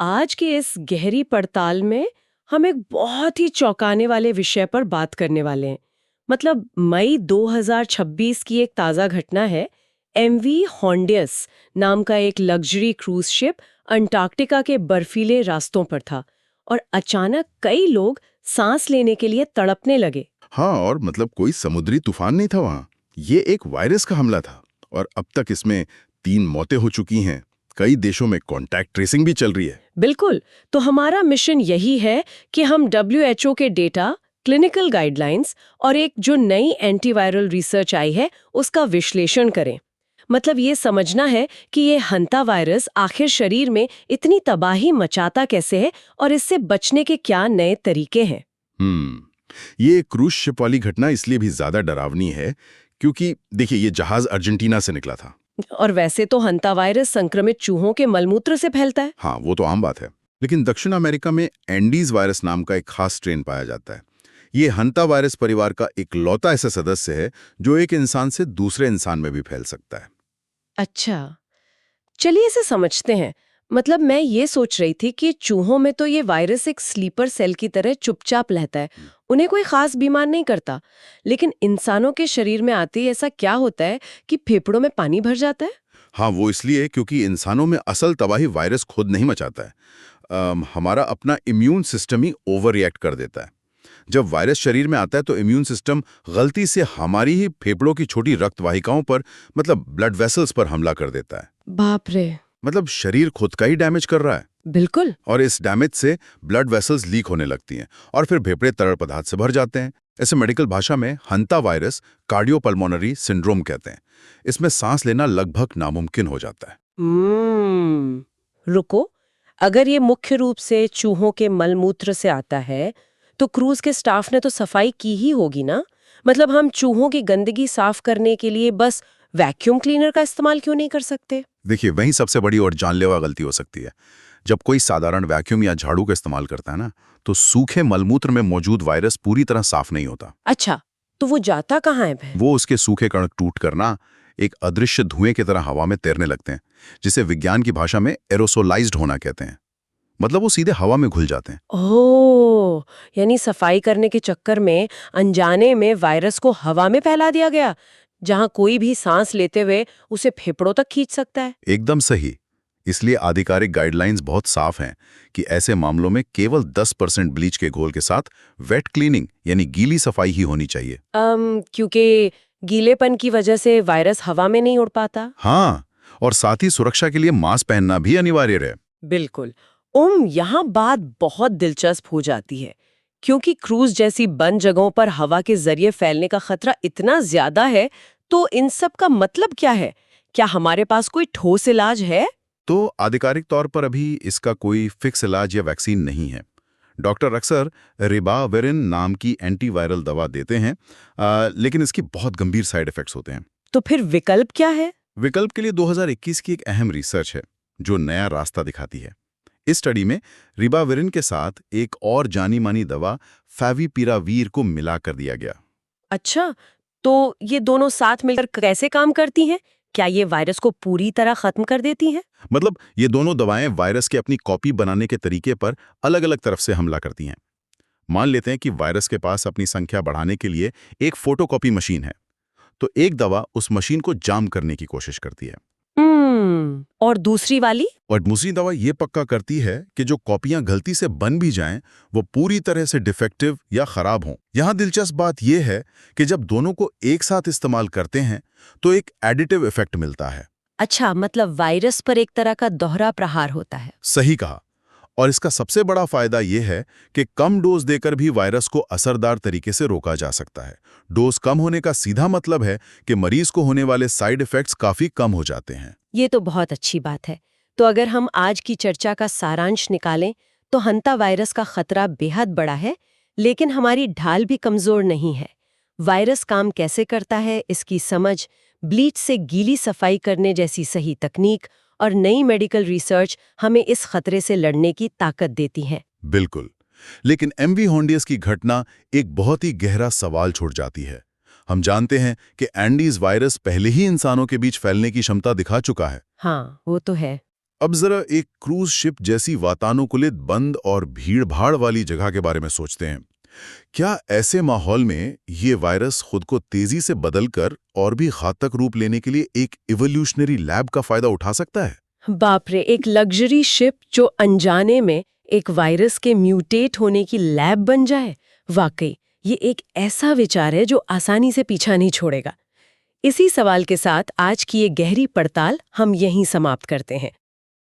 आज की इस गहरी पड़ताल में हम एक बहुत ही चौंकाने वाले विषय पर बात करने वाले हैं। मतलब मई 2026 की एक ताज़ा घटना है। एमवी हॉन्डियस नाम का एक लग्जरी क्रूज शिप अंटार्कटिका के बर्फीले रास्तों पर था और अचानक कई लोग सांस लेने के लिए तड़पने लगे। हाँ, और मतलब कोई समुद्री तूफान नहीं था वहाँ। ये एक वायरस का हमला था और अब तक इसमें 3 मौतें हो चुकी हैं। कई देशों में कॉन्टैक्ट ट्रेसिंग भी चल रही है। बिल्कुल। तो हमारा मिशन यही है कि हम WHO के डेटा, क्लिनिकल गाइडलाइंस और एक जो नई एंटीवायरल रिसर्च आई है उसका विश्लेषण करें। मतलब ये समझना है कि ये हंता वायरस आखिर शरीर में इतनी तबाही मचाता कैसे है और इससे बचने के क्या नए तरीके हैं। ये क्रूज शिप वाली घटना इसलिए भी ज्यादा डरावनी है क्योंकि देखिए ये जहाज अर्जेंटीना से निकला था। और वैसे तो हंता वायरस संक्रमित चूहों के मलमूत्र से फैलता है। हाँ, वो तो आम बात है। लेकिन दक्षिण अमेरिका में एंडीज वायरस नाम का एक खास स्ट्रेन पाया जाता है। ये हंता वायरस परिवार का इकलौता ऐसा सदस्य है जो एक इंसान से दूसरे इंसान में भी फैल सकता है। अच्छा, चलिए इसे समझते हैं। मतलब मैं ये सोच रही थी कि चूहों में तो ये वायरस एक स्लीपर सेल की तरह चुपचाप रहता है, उन्हें कोई खास बीमार नहीं करता। लेकिन इंसानों के शरीर में आते ही ऐसा क्या होता है कि फेफड़ों में पानी भर जाता है? हाँ, वो इसलिए क्योंकि इंसानों में असल तबाही वायरस खुद नहीं मचाता है। हमारा अपना इम्यून सिस्टम ही ओवर रिएक्ट कर देता है। जब वायरस शरीर में आता है तो इम्यून सिस्टम गलती से हमारी ही फेफड़ों की छोटी रक्त वाहिकाओं पर मतलब ब्लड वेसल्स पर हमला कर देता है। बाप रे। मतलब शरीर खुद का ही डैमेज कर रहा है। बिल्कुल। और इस डैमेज से ब्लड वेसल्स लीक होने लगती हैं और फिर फेफड़े तरल पदार्थ से भर जाते हैं। ऐसे मेडिकल भाषा में हंता वायरस कार्डियोपल्मोनरी सिंड्रोम कहते हैं। इसमें सांस लेना लगभग नामुमकिन हो जाता है। रुको, अगर ये मुख्य रूप से चूहों के मलमूत्र से आता है तो क्रूज के स्टाफ ने तो सफाई की ही होगी ना? मतलब हम चूहों की गंदगी साफ करने के लिए बस वैक्यूम क्लीनर का इस्तेमाल क्यों नहीं कर सकते? देखिए, वहीं सबसे बड़ी और जानलेवा गलती हो सकती है। जब कोई साधारण वैक्यूम या झाड़ू का इस्तेमाल करता है ना, तो सूखे मलमूत्र में मौजूद वायरस पूरी तरह साफ नहीं होता। अच्छा, तो वो जाता कहाँ है फिर? वो उसके सूखे कण टूट कर ना एक अदृश्य धुएं की तरह हवा में तैरने लगते हैं, जिसे विज्ञान की भाषा में एरोसोलाइज्ड होना कहते हैं। मतलब वो सीधे हवा में घुल जाते हैं। ओह, यानी सफाई करने के चक्कर में अनजाने में वायरस को हवा में फैला दिया गया, जहां कोई भी सांस लेते हुए उसे फेफड़ों तक खींच सकता है। एकदम सही। इसलिए आधिकारिक गाइडलाइंस बहुत साफ हैं कि ऐसे मामलों में केवल 10% ब्लीच के घोल के साथ वेट क्लीनिंग यानी गीली सफाई ही होनी चाहिए। क्योंकि गीलेपन की वजह से वायरस हवा में नहीं उड़ पाता। हाँ, और साथ ही सुरक्षा के लिए मास्क पहनना भी अनिवार्य रहे। बिल्कुल। यहाँ बात बहुत दिलचस्प हो जाती है, क्योंकि क्रूज जैसी बंद जगहों पर हवा के जरिए फैलने का खतरा इतना ज्यादा है, तो इन सब का मतलब क्या है? क्या हमारे पास कोई ठोस इलाज है? तो आधिकारिक तौर पर अभी इसका कोई फिक्स इलाज या वैक्सीन नहीं है। डॉक्टर अक्सर रिबाविरिन नाम की एंटीवायरल दवा देते हैं, लेकिन इसकी बहुत गंभीर साइड इफेक्ट्स होते हैं। तो फिर विकल्प क्या है? विकल्प के लिए 2021 की एक अहम रिसर्च है जो नया रास्ता दिखाती है। इस स्टडी में रिबाविरिन के साथ एक और जानी मानी दवा फैविपिरावीर को मिलाकर दिया गया। अच्छा, तो ये दोनों साथ मिलकर कैसे काम करती हैं? क्या ये वायरस को पूरी तरह खत्म कर देती हैं? मतलब ये दोनों दवाएं वायरस की अपनी कॉपी बनाने के तरीके पर अलग अलग तरफ से हमला करती हैं। मान लेते हैं कि वायरस के पास अपनी संख्या बढ़ाने के लिए एक फोटोकॉपी मशीन है, तो एक दवा उस मशीन को जाम करने की कोशिश करती है। और दूसरी वाली? और दूसरी दवा ये पक्का करती है कि जो कॉपियां गलती से बन भी जाएं, वो पूरी तरह से डिफेक्टिव या खराब हों। यहाँ दिलचस्प बात यह है कि जब दोनों को एक साथ इस्तेमाल करते हैं तो एक एडिटिव इफेक्ट मिलता है। अच्छा, मतलब वायरस पर एक तरह का दोहरा प्रहार होता है। सही कहा। और इसका सबसे बड़ा फायदा यह है कि कम डोज देकर भी वायरस को असरदार तरीके से रोका जा सकता है। डोज कम होने का सीधा मतलब है कि मरीज को होने वाले साइड इफेक्ट्स काफी कम हो जाते हैं। ये तो बहुत अच्छी बात है। तो अगर हम आज की चर्चा का सारांश निकालें तो हंता वायरस का खतरा बेहद बड़ा है, लेकिन हमारी ढाल भी कमजोर नहीं है। वायरस काम कैसे करता है, इसकी समझ, ब्लीच से गीली सफाई करने जैसी सही तकनीक और नई मेडिकल रिसर्च हमें इस खतरे से लड़ने की ताकत देती हैं। बिल्कुल। लेकिन एमवी हॉन्डियस की घटना एक बहुत ही गहरा सवाल छोड़ जाती है। हम जानते हैं कि एंडीज वायरस पहले ही इंसानों के बीच फैलने की क्षमता दिखा चुका है। हाँ, वो तो है। अब जरा एक क्रूज शिप जैसी वातानुकूलित बंद और भीड़-भाड़ वाली जगह के बारे में सोचते हैं। क्या ऐसे माहौल में ये वायरस खुद को तेजी से बदलकर और भी घातक रूप लेने के लिए एक इवोल्यूशनरी लैब का फायदा उठा सकता है? बाप रे, एक लग्जरी शिप जो अनजाने में एक वायरस के म्यूटेट होने की लैब बन जाए, वाकई ये एक ऐसा विचार है जो आसानी से पीछा नहीं छोड़ेगा। इसी सवाल के साथ आज की ये गहरी पड़ताल हम यहीं समाप्त करते हैं।